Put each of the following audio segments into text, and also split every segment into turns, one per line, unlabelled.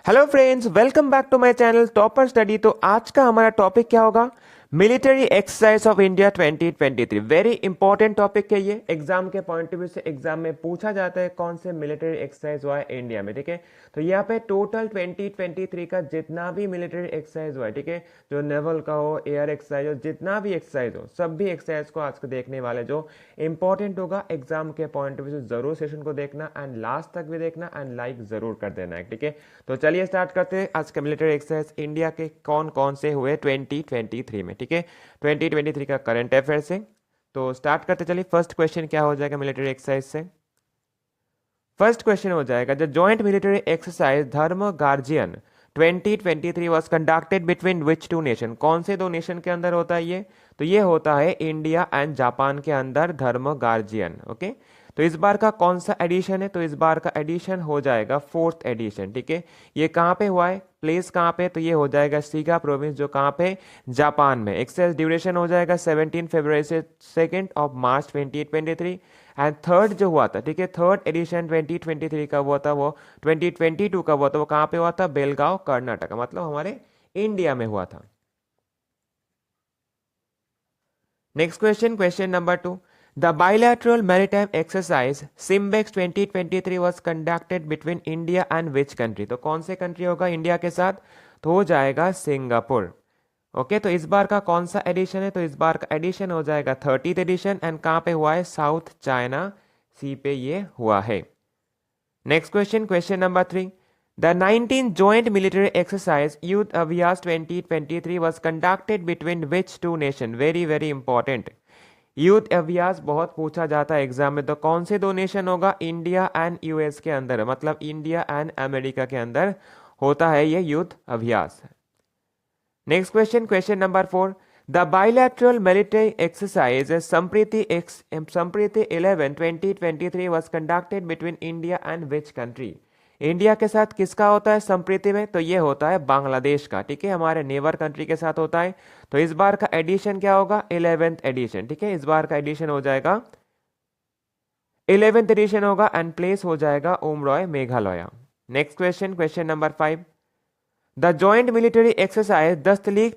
Hello friends, welcome back to my channel topper study. तो आज का हमारा टॉपिक क्या होगा? Military exercise of India 2023। Very important topic है ये। एग्जाम के पॉइंट ऑफ व्यू से एग्जाम में पूछा जाता है कौन से मिलिट्री एक्सरसाइज हुआ है इंडिया में। ठीक है, तो यहाँ पे टोटल 2023 का जितना भी मिलिट्री एक्सरसाइज हुआ है, ठीक है, जो नेवल का हो, एयर एक्सरसाइज हो, जितना भी एक्सरसाइज हो, सब भी एक्सरसाइज को आज को देखने वाले। जो इंपॉर्टेंट होगा एग्जाम के पॉइंट ऑफ व्यू से जरूर सेशन को देखना एंड लास्ट तक भी देखना एंड लाइक जरूर कर देना है। ठीक है, तो चलिए स्टार्ट करते हैं आज का मिलिट्री एक्सरसाइज इंडिया के कौन कौन से हुए 2023 में। ठीक है, 2023 का करंट अफेयर से तो स्टार्ट करते चलिए। फर्स्ट क्वेश्चन क्या हो जाएगा मिलिट्री एक्सरसाइज से? फर्स्ट क्वेश्चन हो जाएगा the joint military exercise Dharma guardian 2023 was conducted between which two nation? कौन से दो नेशन के अंदर होता है ये? तो ये होता है इंडिया एंड जापान के अंदर धर्म गार्जियन। ओके, तो इस बार का कौन सा एडिशन है? तो इस बार का एडिशन हो जाएगा फोर्थ एडिशन। ठीक है, ये कहाँ पे हुआ है, प्लेस कहाँ पे? तो ये हो जाएगा सीगा प्रोविंस, जो कहाँ पे, जापान में। एक्सरसाइज ड्यूरेशन हो जाएगा 17 फरवरी से 2 मार्च 2023। एंड थर्ड जो हुआ था, ठीक है, थर्ड एडिशन 2023 का हुआ था, वो 2022 का हुआ था, वो कहाँ पे हुआ था? बेलगांव कर्नाटक, मतलब हमारे इंडिया में हुआ था। Next question, question number 2, the bilateral maritime exercise SIMBEX 2023 was conducted between India and which country? तो कौन से कंट्री होगा इंडिया के साथ? तो हो जाएगा सिंगापुर। ओके, तो इस बार का कौन सा एडिशन है? तो इस बार का एडिशन हो जाएगा 30th एडिशन एंड कहाँ पे हुआ है? साउथ चाइना सी पे ये हुआ है। Next question, question number 3, the 19th joint military exercise Youth Abhyas 2023 was conducted between which two nation? Very very important. Youth अभ्यास बहुत पूछा जाता है एग्जाम में, तो कौन से दो नेशन होगा? इंडिया एंड यूएस के अंदर, मतलब इंडिया एंड अमेरिका के अंदर होता है ये यूथ अभ्यास। Next question, question number 4, the bilateral military exercise Sampriti 11 2023 was conducted between India and which country? India के साथ किसका होता है संप्रीति में? तो ये होता है बांग्लादेश का। ठीक है, हमारे नेबर कंट्री के साथ होता है। तो इस बार का एडिशन क्या होगा? 11th addition. ठीक है, इस बार का एडिशन हो जाएगा 11th एडिशन होगा एंड प्लेस हो जाएगा Umroi Meghalaya. Next question, question number 5, the joint military exercise Dustlik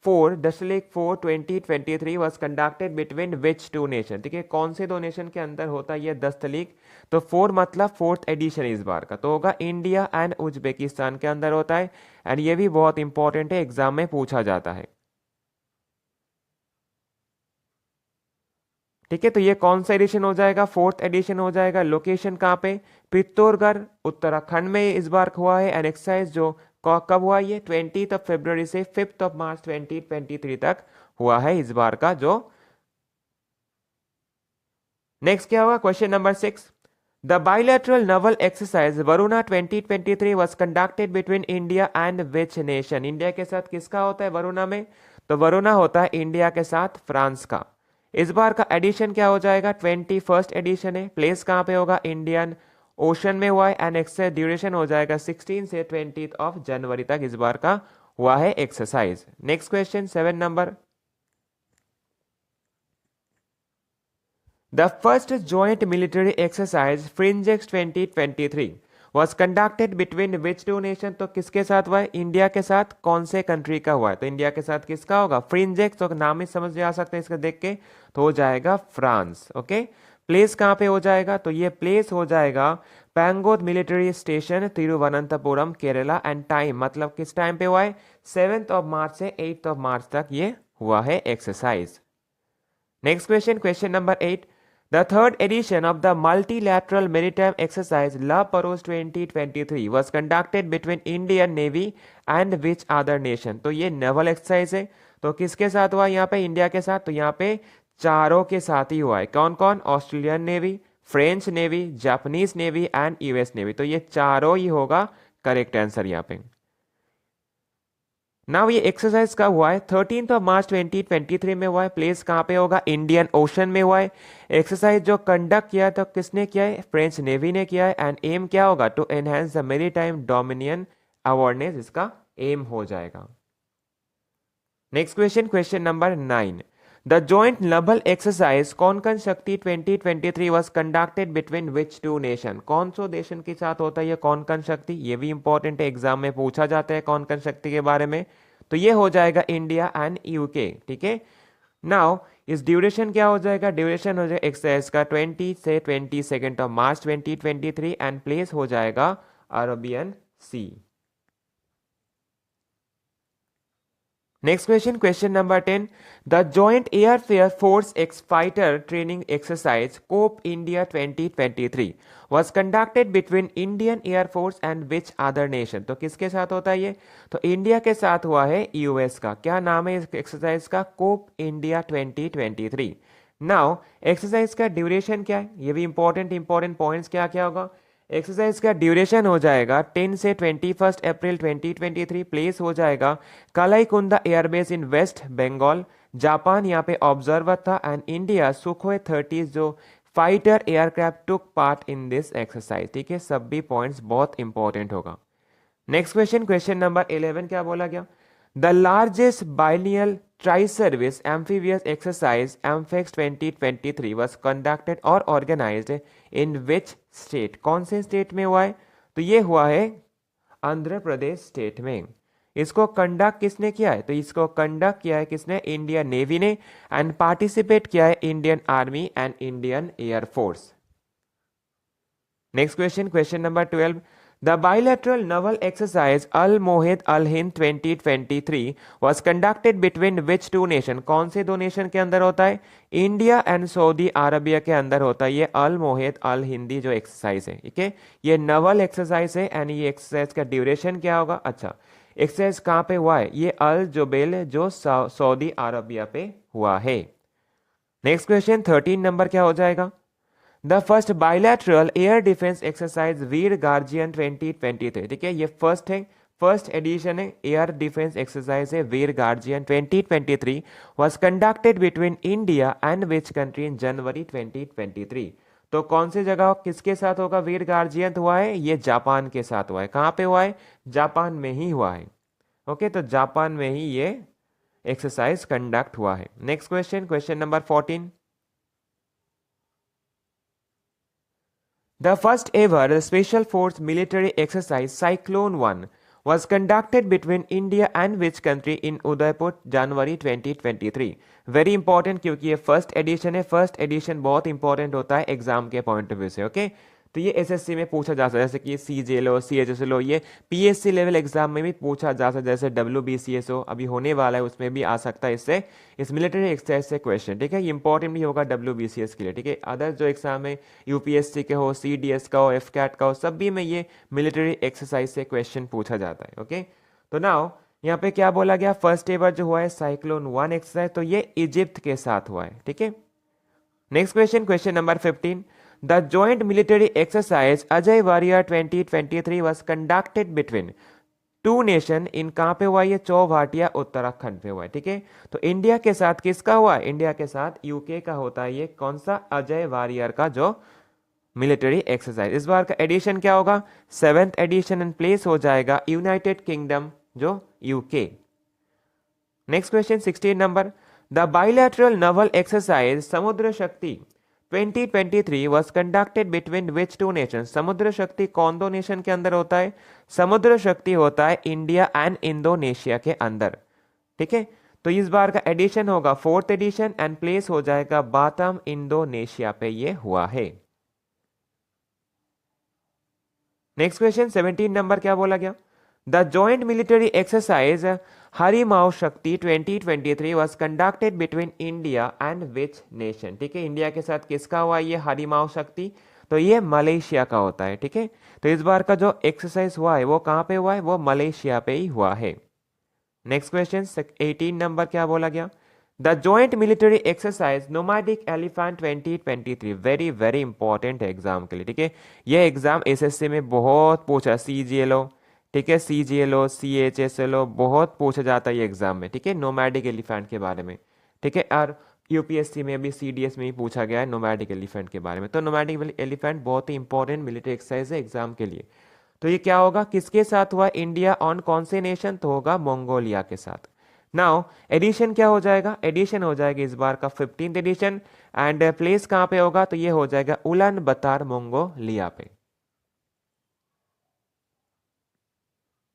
4 2023 was conducted between which two nation? ठीक है, कौन से दो नेशन के अंदर होता है ये दस्तलीक? तो 4 मतलब फोर्थ एडिशन इस बार का, तो होगा इंडिया एंड उज्बेकिस्तान के अंदर होता है। एंड ये भी बहुत इंपॉर्टेंट है, एग्जाम में पूछा जाता है। ठीक है, तो ये कौन सा एडिशन हो जाएगा? फोर्थ एडिशन हो जाएगा। लोकेशन कहाँ पे? पित्तौरगढ़ उत्तराखंड में इस बार हुआ है। एंड एक्सरसाइज जो कब हुआ? ये 20th फरवरी से 5 मार्च 2023 तक हुआ है इस बार का जो। नेक्स्ट क्या होगा? Question number 6, the bilateral Naval exercise Varuna 2023 was conducted between India and which nation? India के साथ किसका होता है वरुणा में? तो वरुणा होता है इंडिया के साथ फ्रांस का। इस बार का एडिशन क्या हो जाएगा? 21st एडिशन है। प्लेस कहाँ पे होगा? इंडियन ओशन में हुआ है। एंड एक्सरसाइज ड्यूरेशन हो जाएगा 16 से 20 जनवरी तक इस बार का हुआ है exercise. Next question, 7 number, the first joint military exercise फ्रिंजेक्स 2023 was conducted between which two nation? तो किसके साथ हुआ है? इंडिया के साथ। कौन से कंट्री का हुआ है? तो इंडिया के साथ किसका होगा? फ्रिंजेक्स, तो नाम ही समझ में आ सकते हैं इसका देख के, तो हो जाएगा फ्रांस। ओके, प्लेस कहाँ पे हो जाएगा? तो ये प्लेस हो जाएगा Pangode military station Thiruvananthapuram Kerala. And time मतलब किस टाइम पे हुआ है? 7 मार्च से 8 मार्च तक ये हुआ है exercise. Next question, question number 8, the third edition of the multilateral maritime exercise La Paros 2023 was conducted between Indian Navy and which other nation? तो ये नेवल एक्सरसाइज है, तो किसके साथ हुआ यहाँ पे? इंडिया के साथ। तो यहाँ पे चारों के साथ ही हुआ है। कौन कौन? Australian navy, French navy, Japanese navy and US navy. तो ये चारों ही होगा करेक्ट आंसर यहाँ पे। नाउ ये एक्सरसाइज कब हुआ है? 13 मार्च 2023 में हुआ है। प्लेस कहाँ पे होगा? इंडियन ओशन में हुआ है। एक्सरसाइज जो कंडक्ट किया तो किसने किया है? फ्रेंच नेवी ने किया है। एंड एम क्या होगा? To enhance the maritime dominion awareness, इसका एम हो जाएगा। Next question, question number 9, the joint naval exercise Konkan Shakti 2023 was conducted between which two nation, कौन सो देशन के साथ होता है ये कोंकण शक्ति, ये भी इंपॉर्टेंट है, एग्जाम में पूछा जाता है कोंकण शक्ति के बारे में। तो ये हो जाएगा इंडिया एंड यूके, ठीक है। नाउ इस ड्यूरेशन क्या हो जाएगा, ड्यूरेशन हो जाएगा एक्सरसाइज का 20 से 22 ऑफ मार्च 2023 एंड प्लेस हो जाएगा Arabian C. Next question, question number 10. The Joint Air Force Fighter Training Exercise COP India 2023 was conducted between Indian Air Force and which other nation? तो किसके साथ होता है ये? तो इंडिया के साथ हुआ है यूएस का। क्या नाम है इस एक्सरसाइज का? COP India 2023। नाउ एक्सरसाइज का ड्यूरेशन क्या है, ये भी इंपॉर्टेंट पॉइंट्स क्या क्या होगा। एक्सरसाइज का ड्यूरेशन हो जाएगा 10 से 21 अप्रैल 2023। प्लेस हो जाएगा कलाईकुंदा एयरबेस इन वेस्ट बंगाल, जापान यहाँ पे ऑब्जर्वर था, एंड इंडिया सुखोई 30 जो fighter aircraft took part in this exercise, ठीक है। सब भी पॉइंट्स बहुत इंपॉर्टेंट होगा। नेक्स्ट क्वेश्चन, क्वेश्चन नंबर 11 क्या बोला गया, the largest bilateral tri service amphibious exercise AMPHEX 2023 was conducted और ऑर्गेनाइज्ड इन विच स्टेट, कौन से स्टेट में हुआ है? तो ये हुआ है आंध्र प्रदेश स्टेट में। इसको कंडक्ट किसने किया है? तो इसको कंडक्ट किया है किसने? इंडियन नेवी ने, एंड पार्टिसिपेट किया है Indian army and Indian air force. Next question, question number 12, The bilateral naval exercise Al Mohid Al Hind 2023 was conducted between which two nation? कौन से दो नेशन के अंदर होता है? इंडिया एंड सऊदी अरबिया के अंदर होता है ये अल मोहिद अल हिंदी जो एक्सरसाइज है, ठीक है। ये नवल एक्सरसाइज है एंड ये एक्सरसाइज का ड्यूरेशन क्या होगा? अच्छा, एक्सरसाइज कहाँ पे हुआ है? ये अल जुबैल जो सऊदी अरबिया पे हुआ है। नेक्स्ट क्वेश्चन 13 नंबर क्या हो जाएगा, the first bilateral air defence exercise Veer guardian 2023, ठीक है। ये फर्स्ट है, फर्स्ट एडिशन है, एयर डिफेंस एक्सरसाइज है Veer guardian 2023 was conducted between India and which country in January 2023। तो कौन सी जगह किसके साथ होगा वीर गार्जियन हुआ है? ये जापान के साथ हुआ है। कहाँ पे हुआ है? जापान में ही हुआ है, ओके। तो जापान में ही ये एक्सरसाइज कंडक्ट हुआ है। Next question, question number 14, The first ever special force military exercise Cyclone 1 was conducted between India and which country in Udaipur January 2023। Very important क्योंकि ये फर्स्ट एडिशन है, फर्स्ट एडिशन बहुत important होता है exam के point of view से, okay. तो ये एसएससी में पूछा जा सकता है, जैसे कि सीजे लो, सीएचएस लो, ये पीएससी लेवल एग्जाम में भी पूछा जा सकता है, जैसे डब्ल्यूबीसीएस हो अभी होने वाला है उसमें भी आ सकता है इससे, इस मिलिट्री एक्सरसाइज से क्वेश्चन, ठीक है। ये इंपॉर्टेंट भी होगा डब्ल्यूबीसीएस के लिए, ठीक है। अदर जो एग्जाम है यूपीएससी के हो, सीडीएस का हो, एफकैट का हो, सभी में ये मिलिट्री एक्सरसाइज से क्वेश्चन पूछा जाता है, ओके। तो नाउ यहाँ पे क्या बोला गया, फर्स्ट एवर जो हुआ है साइक्लोन 1 एक्सरसाइज, तो ये इजिप्ट के साथ हुआ है, ठीक है। Next question, question number 15, the joint military exercise Ajay warrior 2023 was conducted between two nation in, कहाँ पे हुआ? ये चौभाटिया उत्तराखंड पे हुआ है, ठीक है। तो इंडिया के साथ किसका हुआ है? इंडिया के साथ यूके का होता है ये, कौन सा? अजय वारियर का जो मिलिट्री एक्सरसाइज। इस बार का एडिशन क्या होगा? 7th एडिशन, एंड प्लेस हो जाएगा यूनाइटेड किंगडम जो UK. Next question 16 number, the bilateral Naval exercise समुद्र शक्ति 2023 was conducted between which two nations? समुद्र शक्ति कौन दो नेशन के अंदर होता है? समुद्र शक्ति होता है इंडिया एंड इंडोनेशिया के अंदर, ठीक है। तो इस बार का एडिशन होगा 4th एडिशन, एंड प्लेस हो जाएगा बातम इंडोनेशिया पे ये हुआ है। नेक्स्ट क्वेश्चन 17 नंबर क्या बोला गया, the joint military exercise Harimau शक्ति 2023 was conducted between India and which nation? ठीक है, इंडिया के साथ किसका हुआ ये हरिमाऊ शक्ति? तो ये मलेशिया का होता है, ठीक है। तो इस बार का जो एक्सरसाइज हुआ है वो कहाँ पे हुआ है? वो मलेशिया पे ही हुआ है। नेक्स्ट क्वेश्चन 18 नंबर क्या बोला गया, the joint military exercise nomadic elephant 2023, very very important है एग्जाम के लिए, ठीक है। ये एग्जाम एसएससी में बहुत पूछा, सीजीएलओ, ठीक है, सीजीएलओ, सीएचएसएलओ, बहुत पूछा जाता है ये एग्जाम में, ठीक है, नोमैडिक एलिफेंट के बारे में, ठीक है। और यूपीएससी में भी, सीडीएस में भी पूछा गया है नोमैडिक एलिफेंट के बारे में। तो नोमैडिक एलिफेंट बहुत ही इंपॉर्टेंट मिलिट्री एक्सरसाइज है एग्जाम के लिए। तो ये क्या होगा, किसके साथ हुआ? इंडिया ऑन कौन से नेशन? तो होगा मंगोलिया के साथ। नाउ एडिशन क्या हो जाएगा, एडिशन हो जाएगा इस बार का 15th एडिशन, एंड प्लेस कहाँ पे होगा, तो ये हो जाएगा उलान बतार मंगोलिया पे।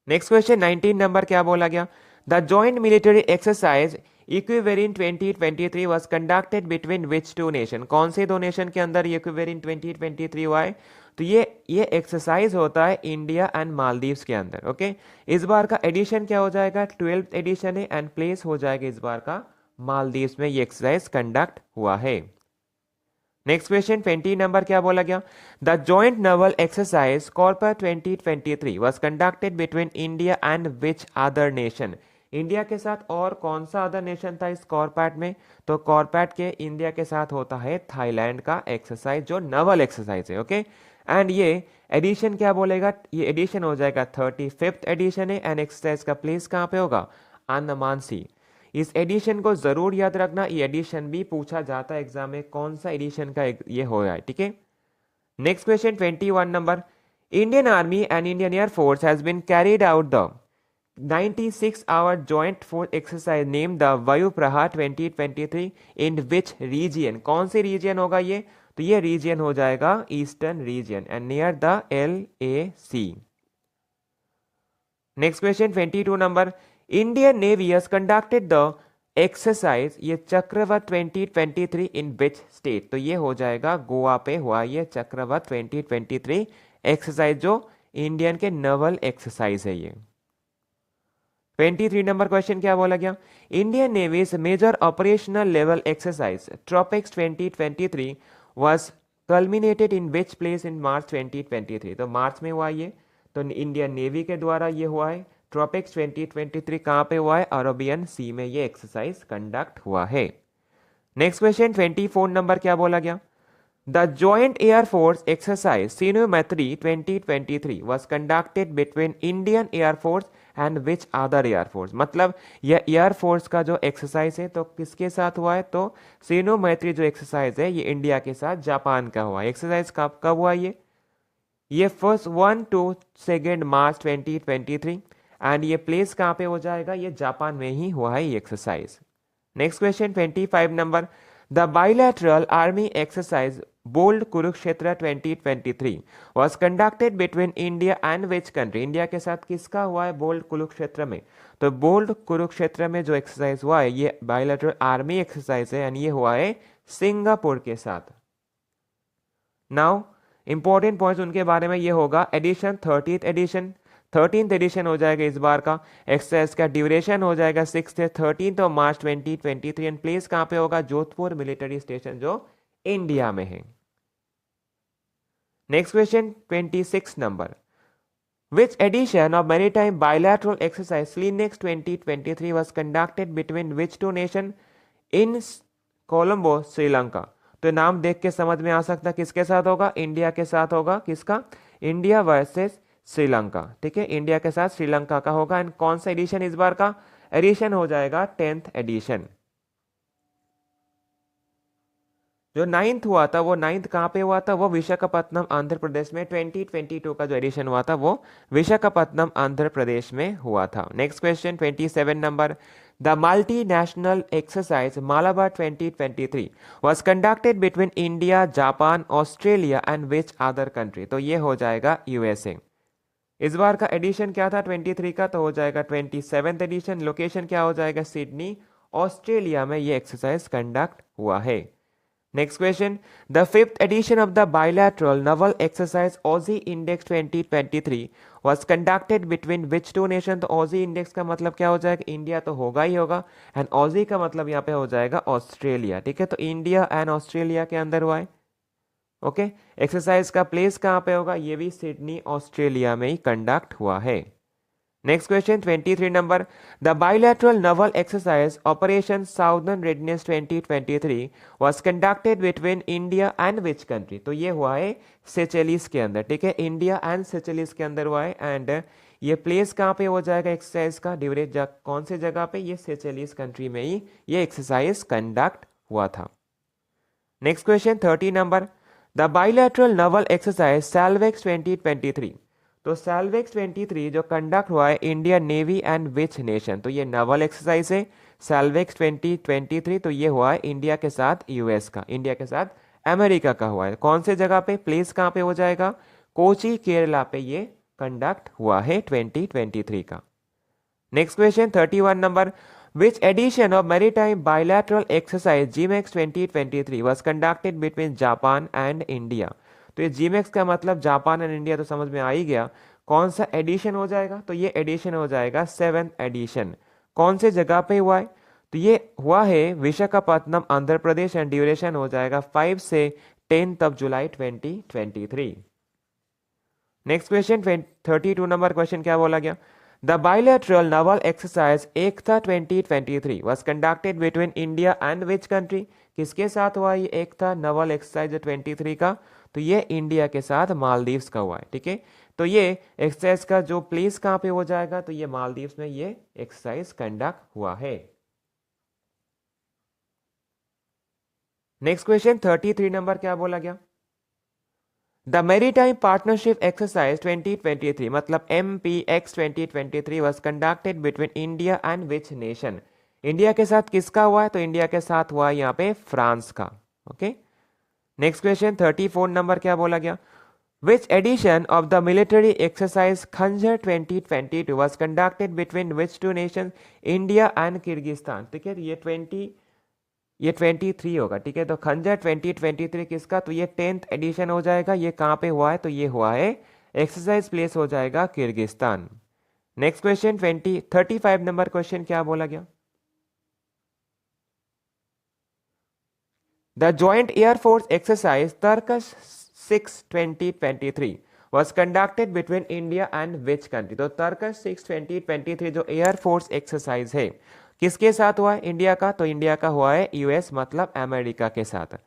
नेक्स्ट क्वेश्चन 19 नंबर क्या बोला गया, the joint military exercise Ekuverin 2023 was conducted between which two nation, कौन से दो नेशन के अंदर इक्विवेरिन 2023 हुआ है, तो ये एक्सरसाइज होता है इंडिया एंड मालदीव्स के अंदर। ओके, इस बार का एडिशन क्या हो जाएगा, 12th एडिशन है, एंड प्लेस हो जाएगा इस बार का मालदीव्स में ये एक्सरसाइज कंडक्ट हुआ है। नेक्स्ट क्वेश्चन 20 नंबर क्या बोला गया, the joint naval exercise corpat 2023 was conducted between India and which other nation, India के साथ और कौन सा अदर नेशन था इस कॉर्पैट में, तो कॉर्पैट के इंडिया के साथ होता है थाईलैंड का एक्सरसाइज जो नेवल एक्सरसाइज है। ओके, एंड ये एडिशन क्या बोलेगा, ये एडिशन हो जाएगा 35th एडिशन है, एंड एक्सरसाइज का प्लेस कहाँ पे होगा, अंडमान सी। इस एडिशन को जरूर याद रखना, ये एडिशन भी पूछा जाता है एग्जाम में, कौन सा एडिशन का ये हो रहा है, ठीक है। Next question 21 number, Indian army and Indian air force has been carried out the 96-hour joint force exercise named the वायु प्रहार 2023 in which region, कौन से रीजन होगा ये, तो ये रीजन हो जाएगा eastern region and near the LAC। Next question 22 number, Indian navy has conducted the exercise ये चक्रवात 2023 in which state, तो ये हो जाएगा गोवा पे हुआ ये चक्रवात 2023 एक्सरसाइज जो इंडियन के नेवल एक्सरसाइज है ये। 23 नंबर क्वेश्चन क्या बोला गया, Indian navy's major operational level exercise TROPEX 2023 was culminated in which place in March 2023, तो मार्च में हुआ ये, तो इंडियन नेवी के द्वारा ये हुआ है। ट्रॉपिक्स 2023 कहाँ पे हुआ है, अरेबियन सी में ये एक्सरसाइज कंडक्ट हुआ है। नेक्स्ट क्वेश्चन 24 नंबर क्या बोला गया, the joint air force exercise synometry 2023 was conducted between Indian air force and which other air force, मतलब यह एयरफोर्स का जो एक्सरसाइज है तो किसके साथ हुआ है, तो सिनोमेट्री जो एक्सरसाइज है ये इंडिया के साथ जापान का हुआ है। एक्सरसाइज कब कब हुआ ये 1 to 2 मार्च 2023, एंड ये प्लेस कहाँ पे हो जाएगा, ये जापान में ही हुआ है ये exercise. Next question 25 number, the bilateral army exercise bold Kurukshetra 2023 was conducted between India and which country, India के साथ किसका हुआ है बोल्ड कुरुक्षेत्र में, तो बोल्ड कुरुक्षेत्र में जो एक्सरसाइज हुआ है ये बाइलैटरल आर्मी एक्सरसाइज है एंड ये हुआ है सिंगापुर के साथ। नाउ इंपॉर्टेंट पॉइंट्स उनके बारे में ये होगा, एडिशन 13th एडिशन हो जाएगा इस बार का, एक्सरसाइज का ड्यूरेशन हो जाएगा 6 से 13 मार्च 2023, एंड प्लेस कहाँ पे होगा, जोधपुर मिलिट्री स्टेशन जो इंडिया में है। Next question 26 number, which edition of maritime bilateral exercise SLINEX 2023 was conducted between which two nation in Colombo Sri Lanka, तो नाम देख के समझ में आ सकता है किसके साथ होगा, इंडिया के साथ होगा, किसका, इंडिया वर्सेस श्रीलंका, ठीक है, इंडिया के साथ श्रीलंका का होगा। एंड कौन सा एडिशन इस बार का, एडिशन हो जाएगा 10th एडिशन। जो 9th हुआ था वो 9th कहाँ पे हुआ था, वो विशाखापत्तनम आंध्र प्रदेश में। 2022 का जो एडिशन हुआ था वो विशाखापत्तनम आंध्र प्रदेश में हुआ था। Next question 27 number, the multinational exercise Malabar 2023 was conducted between India, Japan, Australia and which other country, तो ये हो जाएगा यूएसए। इस बार का एडिशन क्या था 23 का, तो हो जाएगा 27th एडिशन। लोकेशन क्या हो जाएगा, सिडनी, ऑस्ट्रेलिया में ये एक्सरसाइज कंडक्ट हुआ है। Next question, the 5th edition of the bilateral naval exercise AUSINDEX 2023 was conducted between which two nation, तो ऑजी इंडेक्स का मतलब क्या हो जाएगा, इंडिया तो होगा ही होगा, एंड ऑजी का मतलब यहाँ पे हो जाएगा ऑस्ट्रेलिया, ठीक है, तो इंडिया एंड ऑस्ट्रेलिया के अंदर हुआ है। ओके, एक्सरसाइज का प्लेस कहाँ पे होगा, ये भी सिडनी ऑस्ट्रेलिया में ही कंडक्ट हुआ है। Next question 23 number, the bilateral naval exercise operation southern redness 2023 was conducted between India and which country, तो ये हुआ है सेचेलिस के अंदर, ठीक है, इंडिया एंड सेचेलिस के अंदर हुआ है, एंड ये प्लेस कहाँ पे हो जाएगा एक्सरसाइज का, ड्यूरेट कौन से जगह पे, ये सेचेलिस कंट्री में ही ये एक्सरसाइज कंडक्ट हुआ था। Next question 30 number, the bilateral naval exercise SALVEX 2023, तो सैल्वेक्स 23 जो कंडक्ट हुआ है Indian navy and which nation, तो ये नवल एक्सरसाइज है। सैल्वेक्स 2023 तो ये हुआ है इंडिया के साथ यूएस का, इंडिया के साथ अमेरिका का हुआ है। कौन से जगह पे, प्लेस कहाँ पे हो जाएगा, कोची केरला पे ये कंडक्ट हुआ है 2023 का। Next question 31 number, which edition of maritime bilateral exercise GMEX 2023 was conducted between Japan and India? तो ये GMEX का मतलब जापान एंड इंडिया तो समझ में आ ही गया। कौन सा एडिशन हो जाएगा, तो ये एडिशन हो जाएगा 7th एडिशन। कौन से जगह पे हुआ है, तो ये हुआ है विशाखापत्तनम आंध्र प्रदेश एंड ड्यूरेशन हो जाएगा 5 से 10 जुलाई 2023। नेक्स्ट क्वेश्चन 32 नंबर क्वेश्चन क्या बोला गया, The bilateral naval exercise Ekta 2023 was conducted between India and which country? किसके साथ हुआ ये एकता नवल एक्सरसाइज 23 का, तो ये इंडिया के साथ मालदीव्स का हुआ है। ठीक है, तो ये एक्सरसाइज का जो प्लेस कहाँ पे हो जाएगा, तो ये मालदीव्स में ये एक्सरसाइज कंडक्ट हुआ है। नेक्स्ट क्वेश्चन 33 नंबर क्या बोला गया, The Maritime Partnership Exercise 2023 मतलब MPX 2023 was conducted between India and which nation? India के साथ किसका हुआ है, तो इंडिया के साथ हुआ है यहाँ पे फ्रांस का। ओके, नेक्स्ट क्वेश्चन 34 नंबर क्या बोला गया, Which edition of the military exercise खंजर 2022 was conducted between which two nations? India and Kyrgyzstan. ठीक है, ये 23 होगा। ठीक है, तो खंजर 2023 किसका, तो ये 10th एडिशन हो जाएगा। ये कहाँ पे हुआ है, तो ये हुआ है एक्सरसाइज प्लेस हो जाएगा Kyrgyzstan. Next question 35 number question क्या बोला गया, the joint air force exercise Tarkash 6 2023 was conducted between India and which country? तो तर्कश 6 2023 जो एयरफोर्स एक्सरसाइज है किसके साथ हुआ है, इंडिया का, तो इंडिया का हुआ है यूएस मतलब अमेरिका के साथ।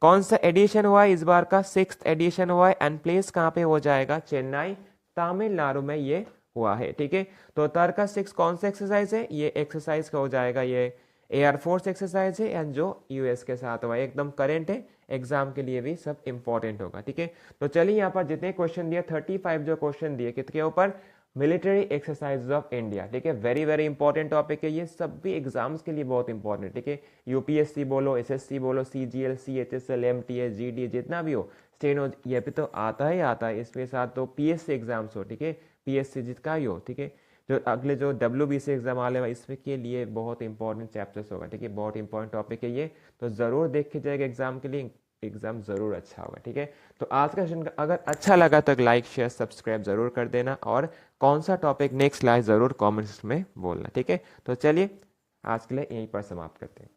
कौन सा एडिशन हुआ है इस बार का, 6th एडिशन हुआ है एंड प्लेस कहाँ पे हो जाएगा, चेन्नई तमिलनाडु में ये हुआ है। ठीक है, तो तर्कश 6 कौन सा एक्सरसाइज है, ये एक्सरसाइज का हो जाएगा ये एयरफोर्स एक्सरसाइज है एंड जो यूएस के साथ हुआ है, एकदम करेंट है, एग्जाम के लिए भी सब इंपॉर्टेंट होगा। ठीक है, तो चलिए यहाँ पर जितने क्वेश्चन दिए 35 जो क्वेश्चन दिए किसके ऊपर, मिलिट्री एक्सरसाइज ऑफ इंडिया। ठीक है, वेरी वेरी इंपॉर्टेंट टॉपिक है, ये सब भी एग्जाम्स के लिए बहुत इंपॉर्टेंट। ठीक है, यूपीएससी बोलो, एसएससी बोलो, सीजीएल, सीएचएसएल, एमटीएस, जीडी जितना भी हो, स्टेनो, ये भी तो आता ही आता है। इसके साथ तो पीएससी एग्जाम्स हो, ठीक है, पीएससी जिसका ही हो, ठीक है, जो अगले जो डब्ल्यूबीसी एग्जाम वाले इसमें के लिए बहुत इंपॉर्टेंट चैप्टर्स होगा। ठीक है, बहुत इंपॉर्टेंट टॉपिक है ये, तो जरूर देख के जाएगा एग्जाम के लिए, एग्जाम जरूर अच्छा होगा। ठीक है, तो आज का सेशन अगर अच्छा लगा तो लाइक शेयर सब्सक्राइब जरूर कर देना, और कौन सा टॉपिक नेक्स्ट लाइव जरूर कमेंट्स में बोलना। ठीक है, तो चलिए आज के लिए यहीं पर समाप्त करते हैं।